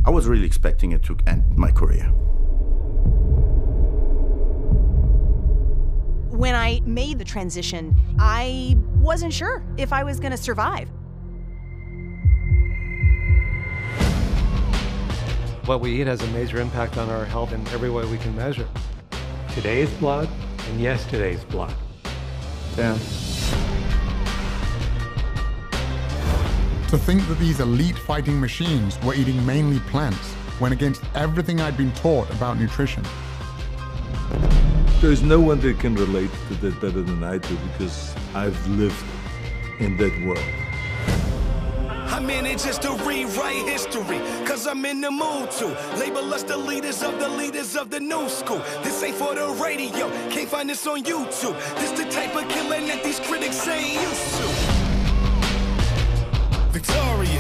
I was really expecting it to end my career. When I made the transition, I wasn't sure if I was going to survive. What we eat has a major impact on our health in every way we can measure. Today's blood and yesterday's blood. Damn. To think that these elite fighting machines were eating mainly plants went against everything I'd been taught about nutrition. There's no one that can relate to that better than I do, because I've lived in that world. I'm in it just to rewrite history, cause I'm in the mood to label us the leaders of the new school. This ain't for the radio, can't find this on YouTube. This the type of killing that these critics ain't used to. Victorious.